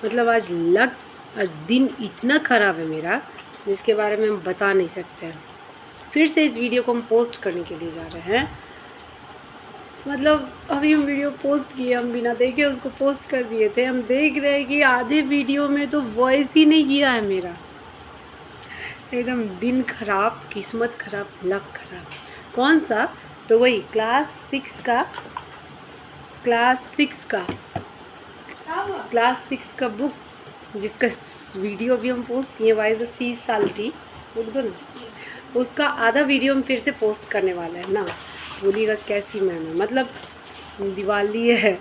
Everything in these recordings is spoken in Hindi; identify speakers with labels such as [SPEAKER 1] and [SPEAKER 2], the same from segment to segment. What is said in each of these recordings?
[SPEAKER 1] मतलब आज लक दिन इतना ख़राब है मेरा जिसके बारे में हम बता नहीं सकते। फिर से इस वीडियो को हम पोस्ट करने के लिए जा रहे हैं। मतलब अभी हम वीडियो पोस्ट किए, हम बिना देखे उसको पोस्ट कर दिए थे। हम देख रहे हैं कि आधे वीडियो में तो वॉइस ही नहीं किया है मेरा। एकदम दिन खराब, किस्मत खराब, लक खराब। कौन सा? तो वही क्लास सिक्स का बुक जिसका वीडियो भी हम पोस्ट किए, वाई द सी साल्टी, बोल दो ना, उसका आधा वीडियो हम फिर से पोस्ट करने वाले हैं ना। बोलिएगा कैसी मैम है। मतलब दिवाली है,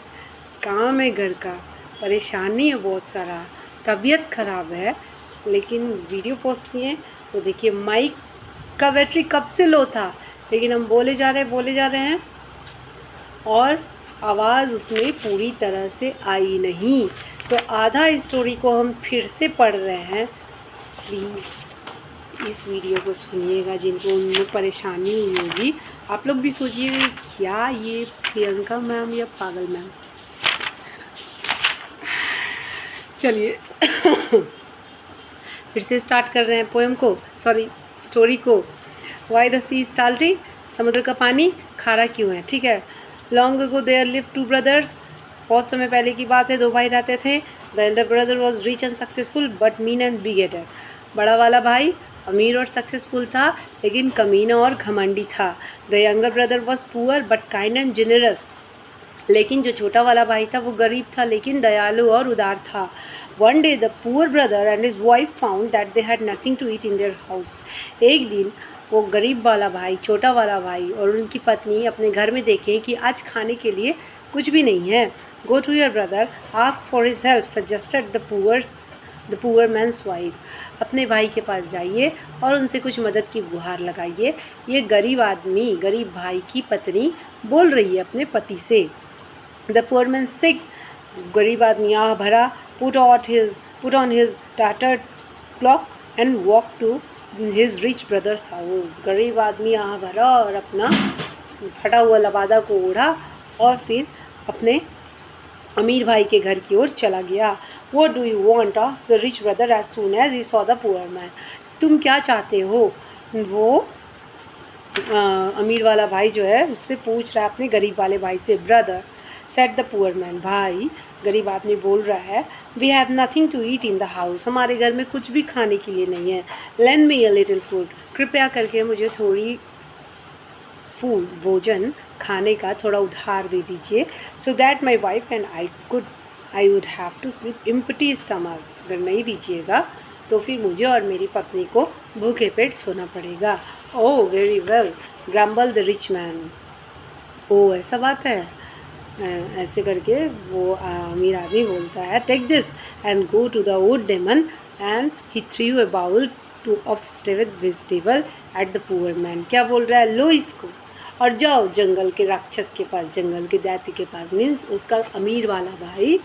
[SPEAKER 1] काम है घर का, परेशानी है बहुत सारा, तबीयत ख़राब है, लेकिन वीडियो पोस्ट किए। तो देखिए माइक का बैटरी कब से लो था, लेकिन हम बोले जा रहे हैं और आवाज़ उसमें पूरी तरह से आई नहीं। तो आधा स्टोरी को हम फिर से पढ़ रहे हैं। प्लीज़ इस वीडियो को सुनिएगा जिनको उनमें परेशानी हुई होगी। आप लोग भी सोचिए क्या ये प्रियंका मैम या पागल मैम। चलिए फिर से स्टार्ट कर रहे हैं पोएम को, सॉरी स्टोरी को। वाई द सी साल्टी, समुद्र का पानी खारा क्यों है। ठीक है। Long ago there live two brothers, बहुत समय पहले की बात है, दो भाई रहते थे। The elder brother was rich and successful but mean and bigoted. बड़ा वाला भाई अमीर और सक्सेसफुल था लेकिन कमीना और घमंडी था। The younger brother was poor but kind and generous, लेकिन जो छोटा वाला भाई था वो गरीब था लेकिन दयालु और उदार था। One day the poor brother and his wife found that they had nothing to eat in their house. एक दिन वो गरीब वाला भाई, छोटा वाला भाई और उनकी पत्नी अपने घर में देखें कि आज खाने के लिए कुछ भी नहीं है। Go to your brother, ask for his help, suggested the poor man's wife. अपने भाई के पास जाइए और उनसे कुछ मदद की गुहार लगाइए। ये गरीब आदमी, गरीब भाई की पत्नी बोल रही है अपने पति से। द पुअर मैन सिक, गरीब आदमी आह भरा, put on his tattered cloak and walk to his rich brother's house. गरीब आदमी आह भरा और अपना फटा हुआ लबादा को ओढ़ा और फिर अपने अमीर भाई के घर की ओर चला गया। What do you want? asked the rich brother as soon as he saw the poor man. तुम क्या चाहते हो? वो अमीर वाला भाई जो है उससे पूछ रहा है अपने गरीब वाले भाई से। Brother said the poor man, भाई गरीब आदमी बोल रहा है, we have nothing to eat in the house, हमारे घर में कुछ भी खाने के लिए नहीं है। Lend me a little food, कृपया करके मुझे थोड़ी फूड, भोजन खाने का थोड़ा उधार दे दीजिए। So that my wife and I would have to sleep empty stomach. अगर नहीं दीजिएगा तो फिर मुझे और मेरी पत्नी को भूखे पेट सोना पड़ेगा। Oh very well, grumble the rich man. ओह ऐसा बात है, ऐसे करके वो अमीर आदमी बोलता है। Take this and go to the wood demon and he threw a bowl to of stewed vegetable at the poor man. क्या बोल रहा है, लो इसको और जाओ जंगल के राक्षस के पास, जंगल के दैत्य के पास। मीन्स उसका अमीर वाला भाई,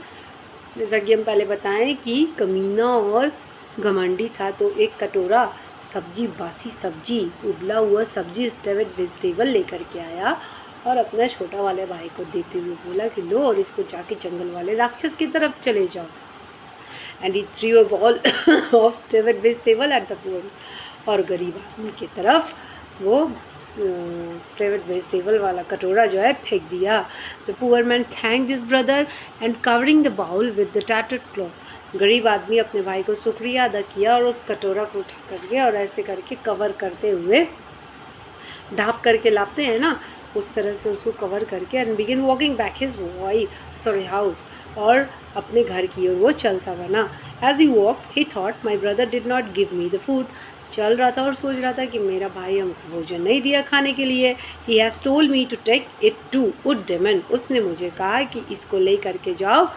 [SPEAKER 1] जैसा कि हम पहले बताएं कि कमीना और घमंडी था, तो एक कटोरा सब्जी, बासी सब्जी, उबला हुआ सब्जी, स्टेव्ड वेजिटेबल लेकर के आया और अपना छोटा वाले भाई को देते हुए बोला कि लो और इसको जाके जंगल वाले राक्षस की तरफ चले जाओ। And he threw a bowl of stewed vegetable at the poor, और गरीब आदमी की तरफ वो स्टेव्ड वेजिटेबल वाला कटोरा जो है फेंक दिया। The poor man thank this brother and covering the bowl with the tattered cloth. गरीब आदमी अपने भाई को शुक्रिया अदा किया और उस कटोरा को उठा करके और ऐसे करके कवर करते हुए, ढाँप करके लाते हैं ना, उस तरह से उसको कवर करके and begin walking back his house, और अपने घर की ओर वो चलता बना। As he walk he thought my brother did not give me the food. चल रहा था और सोच रहा था कि मेरा भाई हमको भोजन नहीं दिया खाने के लिए। He has told me to take it to wood demon, उसने मुझे कहा कि इसको ले करके जाओ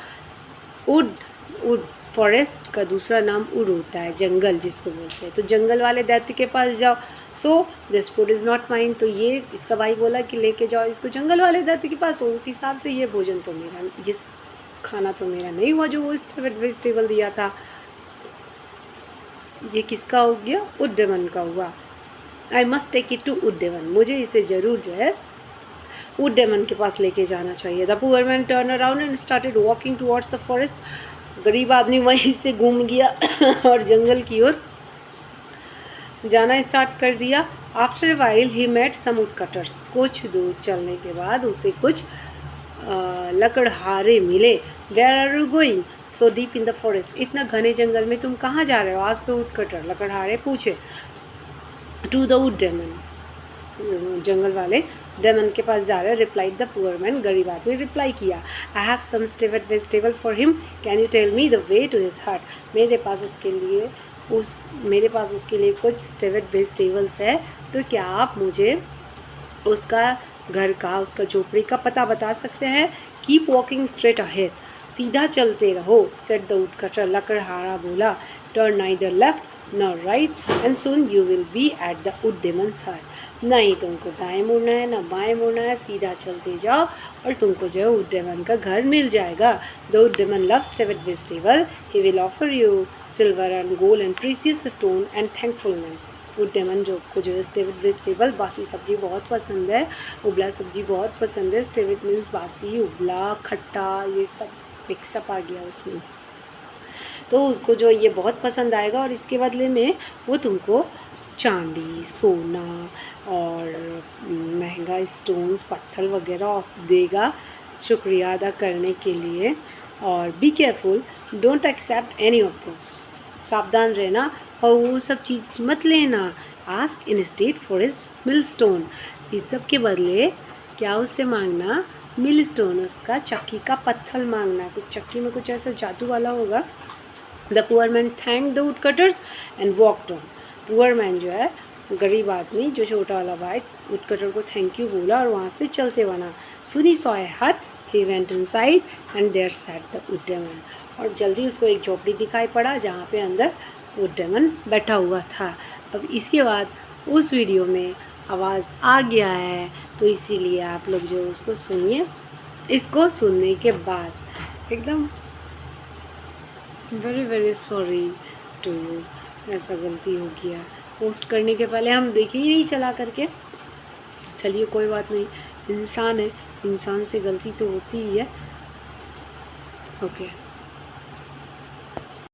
[SPEAKER 1] वुड फॉरेस्ट का दूसरा नाम उड होता है, जंगल जिसको बोलते हैं, तो जंगल वाले दैत्य के पास जाओ। So this food is not mine, तो ये इसका भाई बोला कि लेके जाओ इसको जंगल वाले दैत्य के पास, तो उस हिसाब से ये भोजन तो मेरा, ये खाना तो मेरा नहीं हुआ जो वो स्टेव्ड वेजिटेबल दिया था। ये किसका हो गया, उड्डेवन का हुआ। I must take it to wood demon, मुझे इसे ज़रूर जो है उड्डेवन के पास लेके जाना चाहिए। The poor man turn around and started walking towards the forest गरीब आदमी वहीं से घूम गया और जंगल की ओर जाना स्टार्ट कर दिया। After a while he met some wood cutters. कुछ दूर चलने के बाद उसे कुछ लकड़हारे मिले। Where are you going so deep in the forest. इतना घने जंगल में तुम कहाँ जा रहे हो? आज पे वुड कटर लकड़हारे पूछे। टू द वुड डेमन, जंगल वाले डेमन के पास जा रहे हैं। रिप्लाइड द पुअर मैन, गरीब आदमी रिप्लाई किया। I have some stewed vegetable for him, can you tell me the way to his heart. मेरे पास उसके लिए कुछ स्टेवड वेजिटेबल्स है, तो क्या आप मुझे उसका घर का, उसका झोपड़ी का पता बता सकते हैं? कीप वॉकिंग स्ट्रेट अहेड, सीधा चलते रहो। सेट द वुड कटर, लकड़हारा बोला। Turn neither left nor right and soon you will be at the wood Demons heart. नहीं तुमको दाएं मुड़ना है ना बाएं मुड़ना है, सीधा चलते जाओ और तुमको जो है वुड डेमन का घर मिल जाएगा। The wood demon loves stewed vegetable, he will offer you silver and gold and precious stone and thankfulness. Wood demon को जो है स्टेवड वेजिटेबल, बासी सब्जी बहुत पसंद है, उबला सब्जी बहुत पसंद है। स्टेवड मीन्स बासी, उबला, खट्टा, ये सब मिक्सअप आ गया उसमें, तो उसको जो ये बहुत पसंद आएगा और इसके बदले में वो तुमको चांदी, सोना और महंगा स्टोन्स, पत्थर वगैरह देगा शुक्रिया अदा करने के लिए। और be careful, don't accept any of those, सावधान रहना और वो सब चीज़ मत लेना। Ask instead for his mill stone, इस सब के बदले क्या उससे मांगना? मिल स्टोन, उसका चक्की का पत्थर मांगना। कुछ चक्की में कुछ ऐसा जादू वाला होगा। The poor man thank the wood cutters and walked on. Poor man जो है गरीब आदमी, जो छोटा वाला भाई, वुड कटर को थैंक यू बोला और वहाँ से चलते बना। सुन ही saw a hut, he went inside and there sat the wood demon. और जल्दी उसको एक झोपड़ी दिखाई पड़ा जहाँ पे अंदर वुड डेमन बैठा हुआ था। अब इसके बाद उस वीडियो में आवाज़ आ गया है, तो इसीलिए आप लोग जो उसको सुनिए। इसको सुनने के बाद एकदम very very sorry to you, ऐसा गलती हो गया। पोस्ट करने के पहले हम देखे ही नहीं चला करके। चलिए कोई बात नहीं, इंसान है, इंसान से गलती तो होती ही है। ओके।